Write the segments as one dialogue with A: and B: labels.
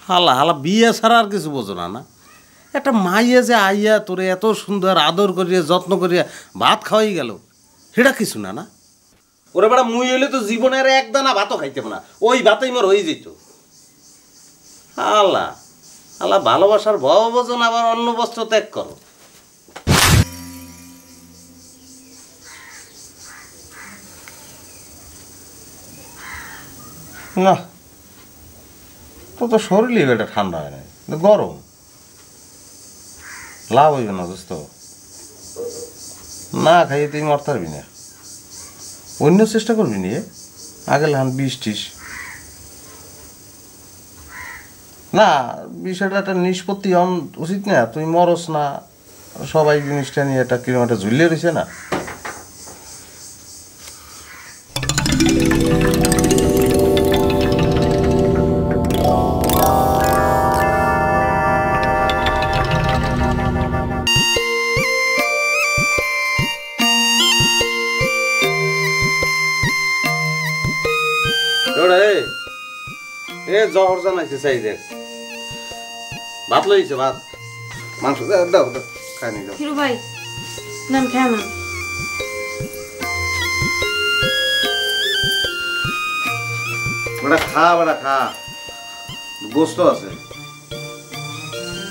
A: হালা হালা বিয়ে ছাড়া আর কিছু বোঝো না। একটা মাইয়া যে আইয়া তোরে এত সুন্দর আদর করিয়া যত্ন করিয়া ভাত খাওয়াই গেল, সেটা কিছু না। ওরে বেড়া মুই হইলে তো জীবনের এক দানা ভাতও খাইতাম না, ওই ভাতেই মোর হয়ে যেত। হালা হালা ভালোবাসার ভাব বোঝো না, আবার অন্য বস্ত্র ত্যাগ করো। না তো শরীরই এটা ঠান্ডা হয় নাই, গরম। লাভ হইবে না দোস্ত, না খাইয়ে তুই মরতে পারবি না। অন্য চেষ্টা করবি নি, আগে লান 20-30 না, বিষয়টা একটা নিষ্পত্তি উচিত না। তুই মরস না, সবাই জিনিসটা নিয়ে একটা কিলোমিটার ঝুলিয়ে রয়েছে না। জহর জানাইছে চাই দেখ, ভাত লইছে, ভাত মাংস দাও খাই নি। হিরু ভাই নাম খায় না, বড়া খা, বড়া খা, গোস্ত আছে।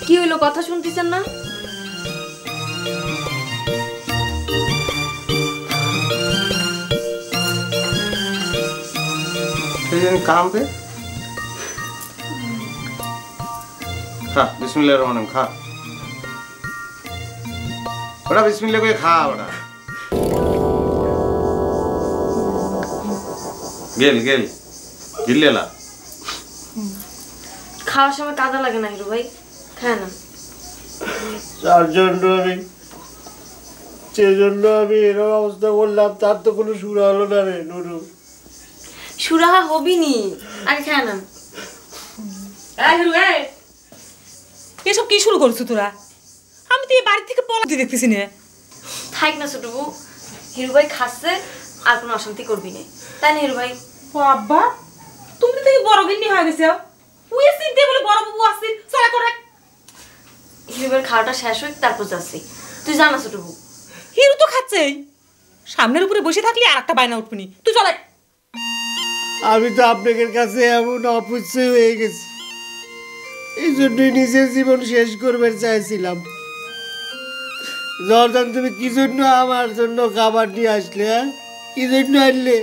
B: কি হইলো, কথা শুনতেছেন না?
A: কাম দে, খা, বিসমিল্লাহির রহমানির রহিম, খা ওটা, বিসমিল্লাহ করে খা ওটা। গেল গেল গিল্লেলা,
B: খাওয়ার সময় কাদা লাগে না হিরু ভাই, খায় না।
C: যার জন্য আমি এরকম অবস্থা করলাম, তার তো কোনো সুরা হলো না রে নুরু।
B: সুরাহা হবি নি, আগে খায় না।
D: এসব কি শুরু করছো তোরা? আমি তো এই বাড়ি থেকে পলাতে দেখতেছি না।
B: থাক না ছোট বউ, হিরু ভাই খাচ্ছে, আর কোনো অশান্তি করবি না, তাই না হিরু ভাই?
D: ও আব্বা, তুমি তো বড় গিন্নি হয়ে গেছো। ওই চিনতে বলে বড় বাবু আসছে, চলা করে।
B: হিরু ভাইয়ের খাওয়াটা শেষ হই, তারপর যাচ্ছি। তুই জানা ছোট বউ,
D: হিরু তো খাচ্ছেই, সামনের উপরে বসে থাকলে আর একটা বায়না উঠবি। তুই চলে।
C: আমি তো আপনাদের কাছে এমন অপুষ্য হয়ে গেছি, এই জন্যই নিজের জীবন শেষ করবার চাইছিলাম। জর্দান, তুমি কি জন্য আমার জন্য খাবার নিয়ে আসলে? কি জন্য আনলে?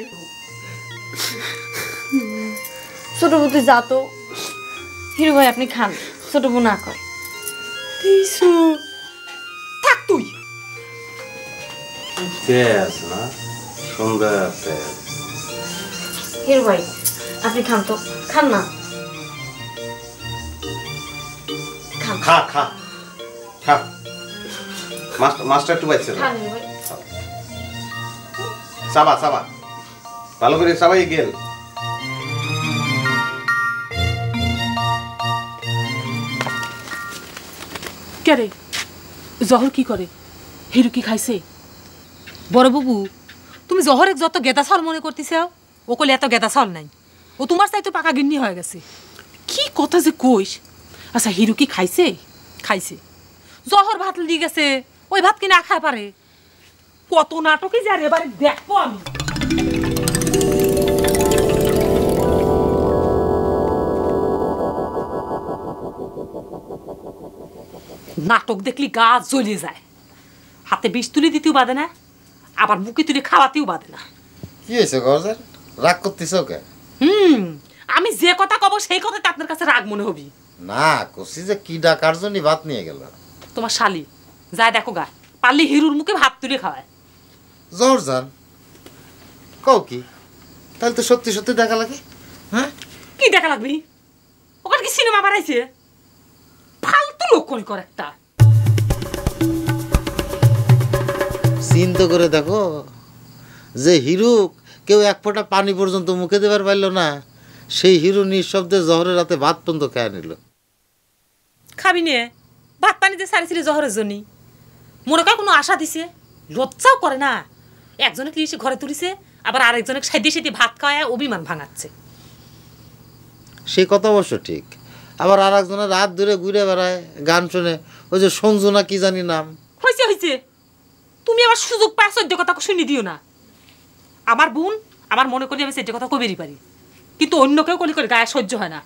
B: ছোট বউ তুই যা তো, হিরু ভাই আপনি খান, ছোট বউ না কর।
D: থাক তুই।
A: তেজ না, সুন্দর তেজ।
B: হিরু ভাই আপনি খান তো, খান না, খান।
A: খা খা খা, মাছটা একটু বাইছে,
B: খান হিরু ভাই।
A: চাবা চাবা, ভালো করে চাবাই গেল।
D: কে রে, জহর কি করে? হিরু কি খাইছে? বড় বাবু, তুমি জহরে যত গেদা চাল মনে করতেছ, ও কলে এত গেদা চাল নাই। ও তোমার চাই তো পাকা গিন্নি হয়ে গেছে। কি কথা যে কইস। আচ্ছা, হিরু কি খাইছে? খাইছে। জহর ভাত দিয়ে গেছে, ওই ভাত কি না খায় পারে? কত নাটকই যার এবারে দেখবো আমি। নাটক দেখলি গা জ্বলে যায়, হাতে বিষ তুলে দিতেও বাদে না, আবার বুকে তুলে খাওয়াতেও বাদে না।
E: কি হয়েছে গজার, রাগ করতেছ কে?
D: আমি যে কথা কব সেই কথাতে আপনার কাছে রাগ মনে হবি
E: না। কষি যে কি ডাকার জন্য ভাত নিয়ে গেল
D: তোমার শালি। যায় দেখো গা, পারলে হিরুর মুখে ভাত তুলে খাওয়ায়।
E: জর্জান কও কি? তাহলে তো সত্যি সত্যি দেখা লাগে। হ্যাঁ,
D: কি দেখা লাগবি? ওখানে কি সিনেমা বানাইছে? ফালতু লোক করে একটা।
E: চিন্তা করে দেখো, যে হিরু কেউ এক ফোঁটা পানি পর্যন্ত মুখে দেবার পারল না, সেই হিরু নিঃশব্দে জহরের রাতে ভাত পর্যন্ত খেয়ে নিল।
D: খাবি নে ভাত পানি দিয়ে সারিছিলে জহরের জন্য, মনে কর কোনো আশা দিছে, লজ্জাও করে না। একজনে কি এসে ঘরে তুলিছে, আবার আরেকজনে সাইডে সাইডে ভাত খাওয়ায় অভিমান ভাঙাচ্ছে।
E: সেই কথা অবশ্য ঠিক। আবার আর একজনের রাত ধরে ঘুরে বেড়ায় গান শুনে, ওই যে সঞ্জু না কি জানি নাম।
D: হয়েছে হয়েছে, তুমি আবার সুযোগ পায় সহ্য কথা শুনি দিও না। আমার বোন আমার মনে করি আমি সহ্য কথা কবেরই পারি, কিন্তু অন্য কেউ কলি করে গায়ে সহ্য হয় না।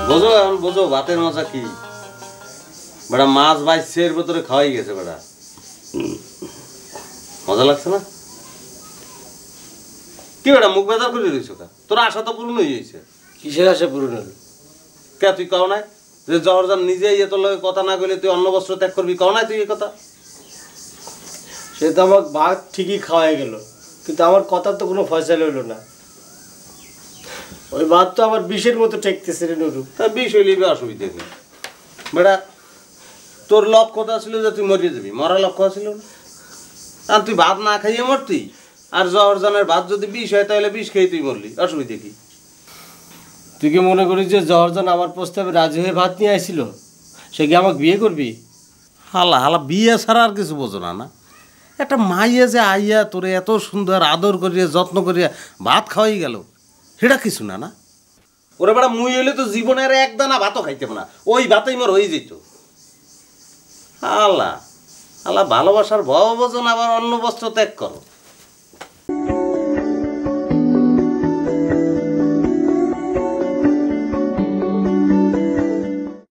A: বোঝো এখন বোঝো ভাতের মজা কি। বেটা মাছ বাইছে এর ভেতরে খাওয়াই গেছে বেটা, মজা লাগছে না? কি বেটা মুখ বেজার করে রয়েছ কা? তোর আশা তো পূর্ণ হয়েছে।
C: কিসের আশা পূরণ হলো?
A: কে তুই কও নাই যে জহরজান নিজেই এত লোক কথা না কইলে তুই অন্ন বস্ত্র ত্যাগ করবি? কও নাই তুই এই কথা?
C: সে তো আমার ভাত ঠিকই খাওয়াই গেল, কিন্তু আমার কথার তো কোনো ফয়সালা হলো না। ওই ভাত তো আমার বিষের মতো ঠেকতেছে রে নুরু।
A: তা বিষ হইলে অসুবিধা নেই বেটা। তোর লক্ষ্যটা ছিল যে তুই মরিয়ে যাবি, মরা লক্ষ্য ছিল না। আর তুই ভাত না খাইয়ে মরতি, আর জহরজানের ভাত যদি বিষ হয় তাহলে বিষ খেয়ে তুই মরলি, অসুবিধা কি?
C: তুই কি মনে করিস যে জহরজান আমার প্রস্তাবে রাজি হয়ে ভাত নিয়ে আসছিল, সে কি আমাকে বিয়ে করবি?
A: হালা হালা বিয়ে ছাড়া আর কিছু বোঝো না না? একটা মাইয়া যে আইয়া তোরে এত সুন্দর আদর করিয়া যত্ন করিয়া ভাত খাওয়াই গেল, সেটা কিছু না না? ওরে বেটা মুই হইলে তো জীবনের এক দানা ভাতও খাইতাম না, ওই ভাতেই মোর হয়ে যেত। হালা হালা ভালোবাসার ভাব বোঝো না, আবার অন্ন বস্ত্র ত্যাগ করো।